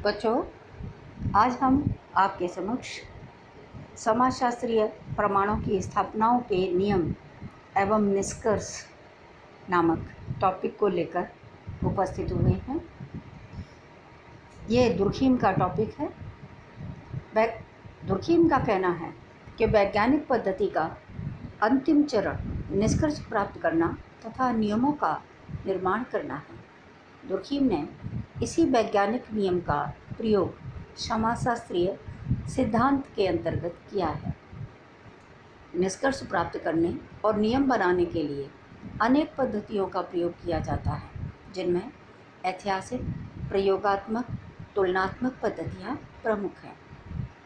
बच्चों, आज हम आपके समक्ष समाजशास्त्रीय प्रमाणों की स्थापनाओं के नियम एवं निष्कर्ष नामक टॉपिक को लेकर उपस्थित हुए हैं। ये दुर्खीम का टॉपिक है। दुर्खीम का कहना है कि वैज्ञानिक पद्धति का अंतिम चरण निष्कर्ष प्राप्त करना तथा नियमों का निर्माण करना है। दुर्खीम ने इसी वैज्ञानिक नियम का प्रयोग समाजशास्त्रीय सिद्धांत के अंतर्गत किया है। निष्कर्ष प्राप्त करने और नियम बनाने के लिए अनेक पद्धतियों का प्रयोग किया जाता है, जिनमें ऐतिहासिक, प्रयोगात्मक, तुलनात्मक पद्धतियाँ प्रमुख हैं।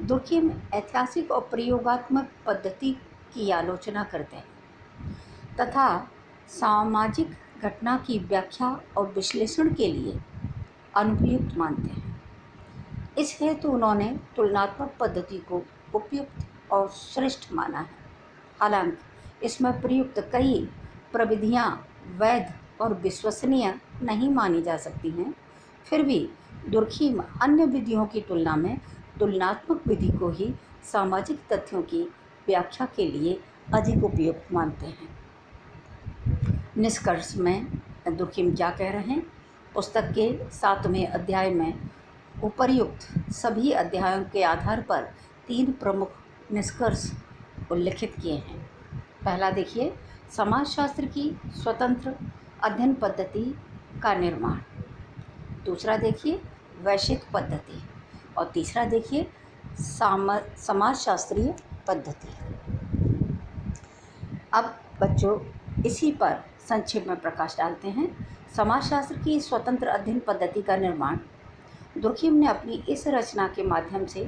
दुर्खीम ऐतिहासिक और प्रयोगात्मक पद्धति की आलोचना करते हैं तथा सामाजिक घटना की व्याख्या और विश्लेषण के लिए अनुपयुक्त मानते हैं। इस हेतु उन्होंने तुलनात्मक पद्धति को उपयुक्त और श्रेष्ठ माना है। हालांकि इसमें प्रयुक्त कई प्रविधियां वैध और विश्वसनीय नहीं मानी जा सकती हैं, फिर भी दुर्खीम अन्य विधियों की तुलना में तुलनात्मक विधि को ही सामाजिक तथ्यों की व्याख्या के लिए अधिक उपयुक्त मानते हैं। निष्कर्ष में दुर्खीम क्या कह रहे हैं? पुस्तक के 7वें अध्याय में उपर्युक्त सभी अध्यायों के आधार पर 3 प्रमुख निष्कर्ष उल्लिखित किए हैं। पहला देखिए, समाजशास्त्र की स्वतंत्र अध्ययन पद्धति का निर्माण। दूसरा देखिए, वैश्विक पद्धति। और तीसरा देखिए, समाजशास्त्रीय पद्धति। अब बच्चों, इसी पर संक्षेप में प्रकाश डालते हैं। समाजशास्त्र की स्वतंत्र अध्ययन पद्धति का निर्माण। दुर्खीम ने अपनी इस रचना के माध्यम से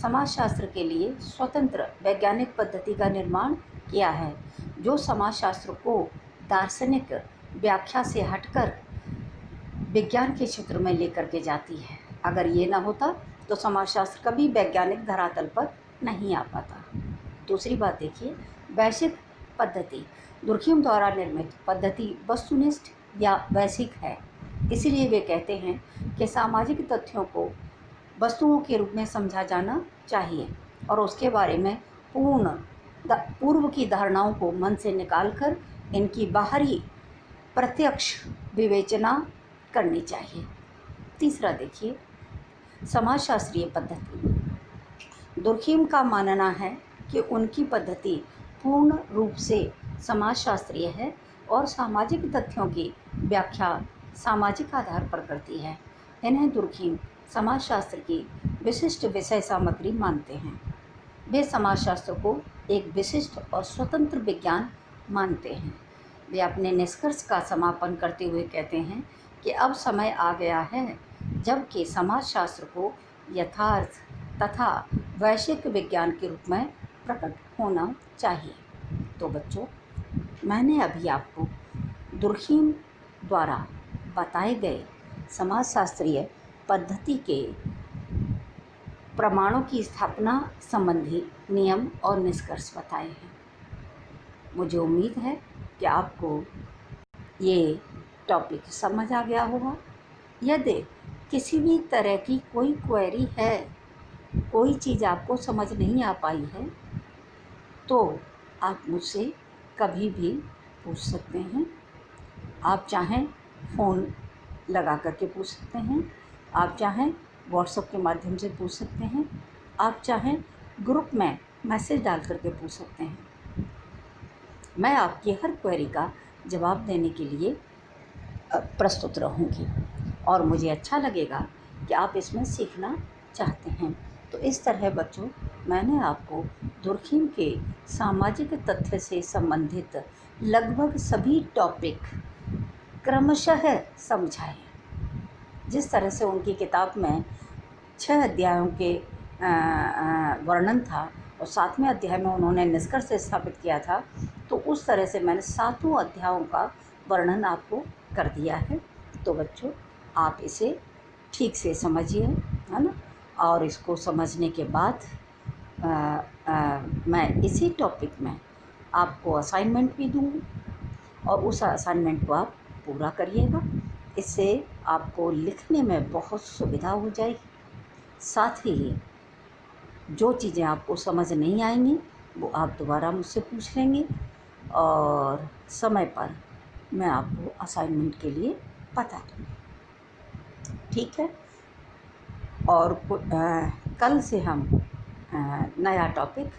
समाजशास्त्र के लिए स्वतंत्र वैज्ञानिक पद्धति का निर्माण किया है, जो समाजशास्त्र को दार्शनिक व्याख्या से हटकर विज्ञान के क्षेत्र में लेकर के जाती है। अगर ये ना होता तो समाजशास्त्र कभी वैज्ञानिक धरातल पर नहीं आ पाता। दूसरी बात देखिए, वैश्विक पद्धति। दुर्खीम द्वारा निर्मित पद्धति वस्तुनिष्ठ या वैश्विक है, इसलिए वे कहते हैं कि सामाजिक तथ्यों को वस्तुओं के रूप में समझा जाना चाहिए और उसके बारे में पूर्व की धारणाओं को मन से निकालकर इनकी बाहरी प्रत्यक्ष विवेचना करनी चाहिए। तीसरा देखिए, समाजशास्त्रीय पद्धति। दुर्खीम का मानना है कि उनकी पद्धति पूर्ण रूप से समाजशास्त्रीय है और सामाजिक तथ्यों की व्याख्या सामाजिक आधार पर करती है। इन्हें दुर्खीम समाजशास्त्र की विशिष्ट विषय सामग्री मानते हैं। वे समाजशास्त्र को एक विशिष्ट और स्वतंत्र विज्ञान मानते हैं। वे अपने निष्कर्ष का समापन करते हुए कहते हैं कि अब समय आ गया है जबकि समाजशास्त्र को यथार्थ तथा वैश्विक विज्ञान के रूप में प्रकट होना चाहिए। तो बच्चों, मैंने अभी आपको दुर्खीम द्वारा बताए गए समाजशास्त्रीय पद्धति के प्रमाणों की स्थापना संबंधी नियम और निष्कर्ष बताए हैं। मुझे उम्मीद है कि आपको ये टॉपिक समझ आ गया होगा। यदि किसी भी तरह की कोई क्वेरी है, कोई चीज़ आपको समझ नहीं आ पाई है, तो आप मुझसे कभी भी पूछ सकते हैं। आप चाहें फ़ोन लगा करके पूछ सकते हैं, आप चाहें व्हाट्सएप के माध्यम से पूछ सकते हैं, आप चाहें ग्रुप में मैसेज डाल करके पूछ सकते हैं। मैं आपकी हर क्वेरी का जवाब देने के लिए प्रस्तुत रहूँगी और मुझे अच्छा लगेगा कि आप इसमें सीखना चाहते हैं। तो इस तरह बच्चों, मैंने आपको दुर्खीम के सामाजिक तथ्य से संबंधित लगभग सभी टॉपिक क्रमशः समझाए। जिस तरह से उनकी किताब में 6 अध्यायों के वर्णन था और 7वें अध्याय में उन्होंने निष्कर्ष स्थापित किया था, तो उस तरह से मैंने 7 अध्यायों का वर्णन आपको कर दिया है। तो बच्चों, आप इसे ठीक से समझिए, है ना। और इसको समझने के बाद मैं इसी टॉपिक में आपको असाइनमेंट भी दूँगी और उस असाइनमेंट को आप पूरा करिएगा। इससे आपको लिखने में बहुत सुविधा हो जाएगी। साथ ही जो चीज़ें आपको समझ नहीं आएंगी वो आप दोबारा मुझसे पूछ लेंगे और समय पर मैं आपको असाइनमेंट के लिए बता दूँगी। ठीक है। और कल से हम नया टॉपिक,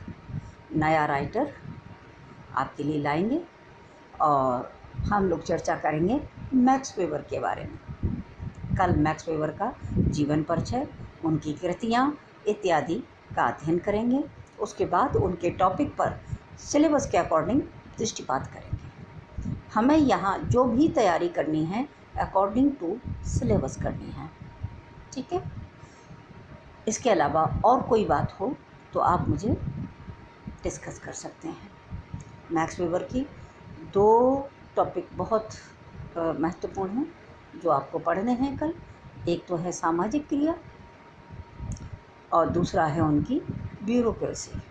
नया राइटर आपके लिए लाएंगे और हम लोग चर्चा करेंगे मैक्स वेबर के बारे में। कल मैक्स वेबर का जीवन परिचय, उनकी कृतियाँ इत्यादि का अध्ययन करेंगे। उसके बाद उनके टॉपिक पर सिलेबस के अकॉर्डिंग दृष्टिपात करेंगे। हमें यहाँ जो भी तैयारी करनी है अकॉर्डिंग टू सिलेबस करनी है। ठीक है। इसके अलावा और कोई बात हो तो आप मुझे डिस्कस कर सकते हैं। मैक्स वेबर की 2 टॉपिक बहुत महत्वपूर्ण हैं जो आपको पढ़ने हैं कल। एक तो है सामाजिक क्रिया और दूसरा है उनकी ब्यूरोक्रेसी।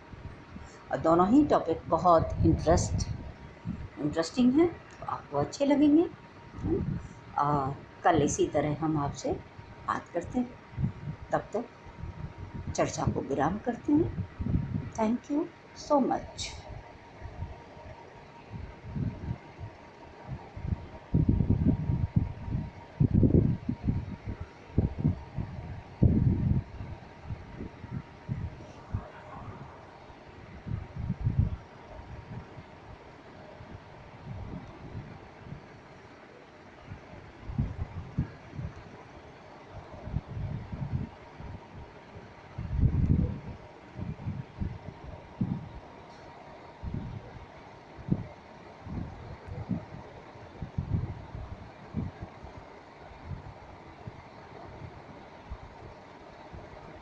और दोनों ही टॉपिक बहुत इंटरेस्टिंग हैं, तो आपको अच्छे लगेंगे। कल इसी तरह हम आपसे बात करते हैं। तब तक चर्चा को विराम करते हैं। Thank you so much.